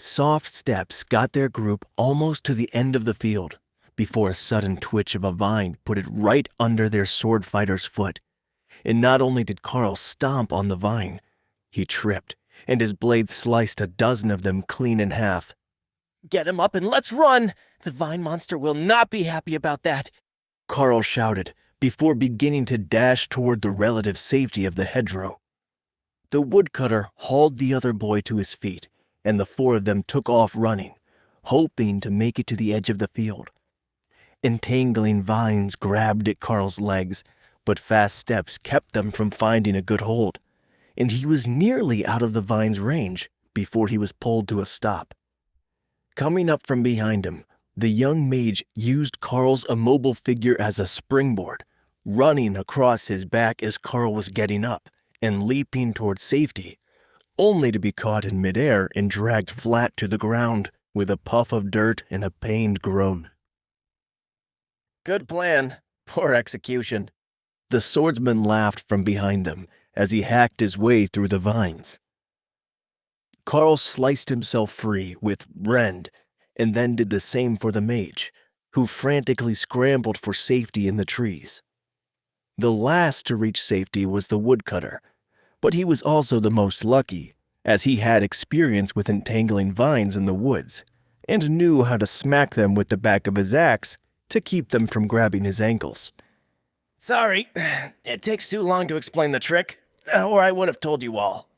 Soft steps got their group almost to the end of the field before a sudden twitch of a vine put it right under their sword fighter's foot. And not only did Karl stomp on the vine, he tripped, and his blade sliced a dozen of them clean in half. "Get him up and let's run! The vine monster will not be happy about that," Karl shouted before beginning to dash toward the relative safety of the hedgerow. The woodcutter hauled the other boy to his feet, and the four of them took off running, hoping to make it to the edge of the field. Entangling vines grabbed at Karl's legs, but fast steps kept them from finding a good hold, and he was nearly out of the vine's range before he was pulled to a stop. Coming up from behind him, the young mage used Karl's immobile figure as a springboard, running across his back as Karl was getting up and leaping toward safety, only to be caught in midair and dragged flat to the ground with a puff of dirt and a pained groan. "Good plan. Poor execution." The swordsman laughed from behind them as he hacked his way through the vines. Karl sliced himself free with rend, and then did the same for the mage, who frantically scrambled for safety in the trees. The last to reach safety was the woodcutter, but he was also the most lucky, as he had experience with entangling vines in the woods, and knew how to smack them with the back of his axe to keep them from grabbing his ankles. "Sorry, it takes too long to explain the trick, or I would have told you all,"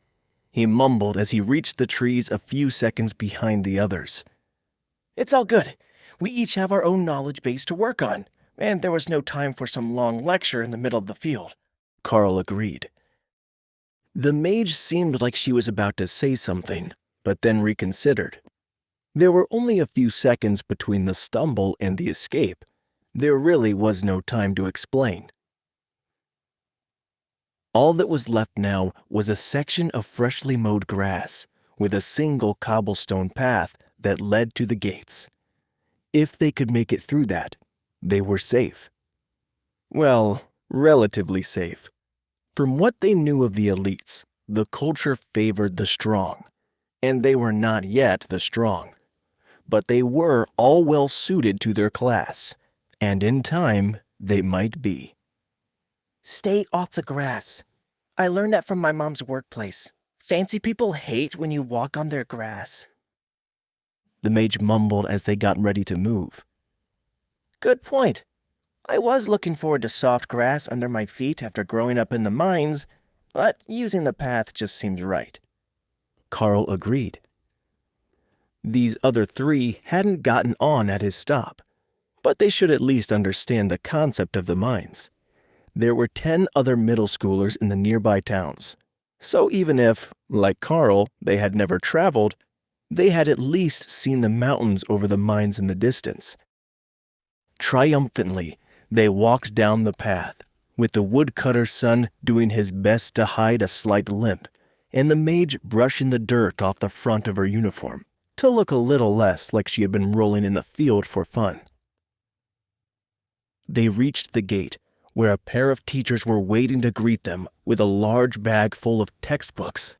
he mumbled as he reached the trees a few seconds behind the others. "It's all good. We each have our own knowledge base to work on, and there was no time for some long lecture in the middle of the field," Karl agreed. The mage seemed like she was about to say something, but then reconsidered. There were only a few seconds between the stumble and the escape. There really was no time to explain. All that was left now was a section of freshly mowed grass, with a single cobblestone path that led to the gates. If they could make it through that, they were safe. Well, relatively safe. From what they knew of the elites, the culture favored the strong, and they were not yet the strong. But they were all well suited to their class, and in time they might be. "Stay off the grass. I learned that from my mom's workplace. Fancy people hate when you walk on their grass," the mage mumbled as they got ready to move. "Good point. I was looking forward to soft grass under my feet after growing up in the mines, but using the path just seems right." Karl agreed. These other three hadn't gotten on at his stop, but they should at least understand the concept of the mines. There were 10 other middle schoolers in the nearby towns, so even if, like Karl, they had never traveled, they had at least seen the mountains over the mines in the distance. Triumphantly, they walked down the path, with the woodcutter's son doing his best to hide a slight limp, and the mage brushing the dirt off the front of her uniform to look a little less like she had been rolling in the field for fun. They reached the gate, where a pair of teachers were waiting to greet them with a large bag full of textbooks.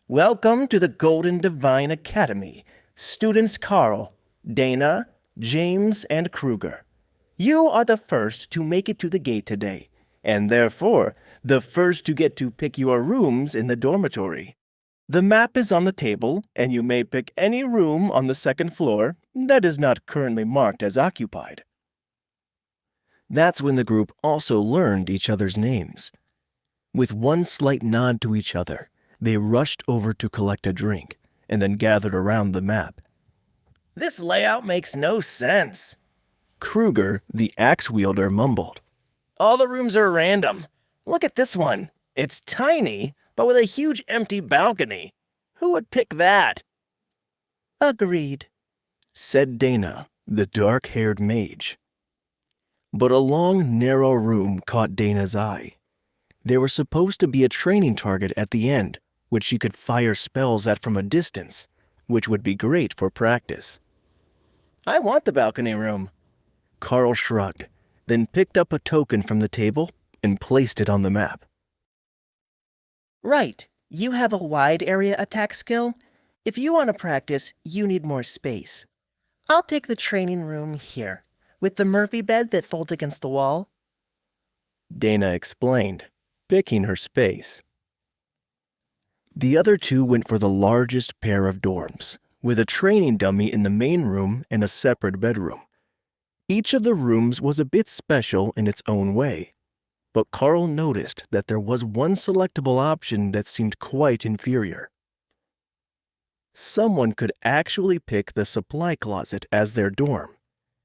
"Welcome to the Golden Divine Academy, students Karl, Dana, James, and Kruger. You are the first to make it to the gate today, and therefore the first to get to pick your rooms in the dormitory. The map is on the table, and you may pick any room on the second floor that is not currently marked as occupied." That's when the group also learned each other's names. With one slight nod to each other, they rushed over to collect a drink, and then gathered around the map. "This layout makes no sense," Kruger, the axe wielder, mumbled. "All the rooms are random. Look at this one. It's tiny, but with a huge empty balcony. Who would pick that?" "Agreed," said Dana, the dark-haired mage. But a long, narrow room caught Dana's eye. There was supposed to be a training target at the end, which she could fire spells at from a distance, which would be great for practice. "I want the balcony room." Karl shrugged, then picked up a token from the table and placed it on the map. "Right. You have a wide area attack skill. If you want to practice, you need more space. I'll take the training room here, with the Murphy bed that folds against the wall. Dana explained, picking her space. The other two went for the largest pair of dorms, with a training dummy in the main room and a separate bedroom. Each of the rooms was a bit special in its own way, but Karl noticed that there was one selectable option that seemed quite inferior. Someone could actually pick the supply closet as their dorm.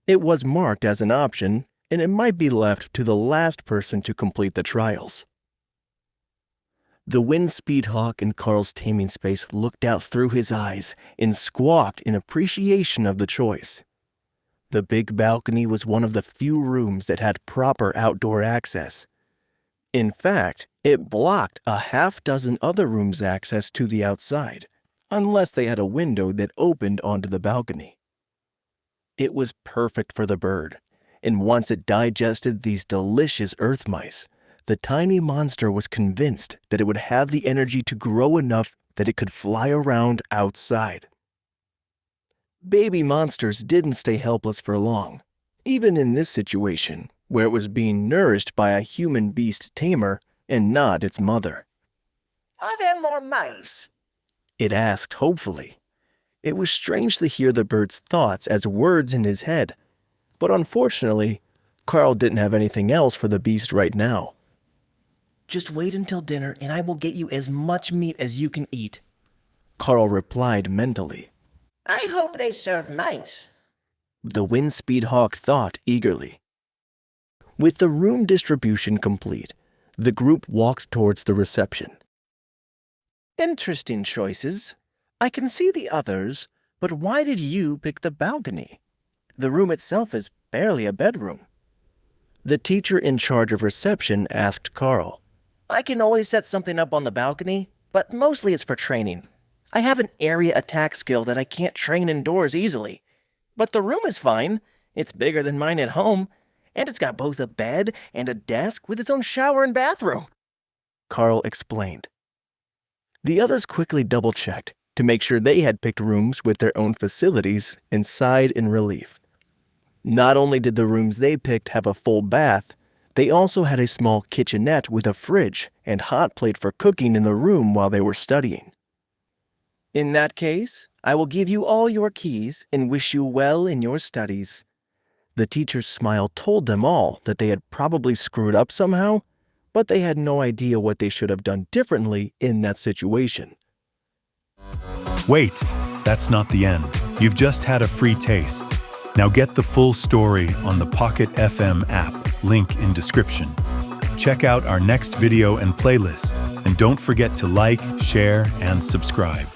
It was marked as an option, and it might be left to the last person to complete the trials. The Windspeed Hawk in Karl's taming space looked out through his eyes and squawked in appreciation of the choice. The big balcony was one of the few rooms that had proper outdoor access. In fact, it blocked a half-dozen other rooms' access to the outside, unless they had a window that opened onto the balcony. It was perfect for the bird, and once it digested these delicious earth mice, the tiny monster was convinced that it would have the energy to grow enough that it could fly around outside. Baby monsters didn't stay helpless for long, even in this situation, where it was being nourished by a human-beast tamer and not its mother. Are there more mice? It asked hopefully. It was strange to hear the bird's thoughts as words in his head, but unfortunately, Karl didn't have anything else for the beast right now. Just wait until dinner and I will get you as much meat as you can eat, Karl replied mentally. I hope they serve mice. The Windspeed Hawk thought eagerly. With the room distribution complete, the group walked towards the reception. Interesting choices. I can see the others, but why did you pick the balcony? The room itself is barely a bedroom. The teacher in charge of reception asked Karl. I can always set something up on the balcony, but mostly it's for training. I have an area attack skill that I can't train indoors easily. But the room is fine. It's bigger than mine at home, and it's got both a bed and a desk with its own shower and bathroom, Karl explained. The others quickly double-checked to make sure they had picked rooms with their own facilities and sighed in relief. Not only did the rooms they picked have a full bath, they also had a small kitchenette with a fridge and hot plate for cooking in the room while they were studying. In that case, I will give you all your keys and wish you well in your studies. The teacher's smile told them all that they had probably screwed up somehow, but they had no idea what they should have done differently in that situation. Wait, that's not the end. You've just had a free taste. Now get the full story on the Pocket FM app, link in description. Check out our next video and playlist, and don't forget to like, share, and subscribe.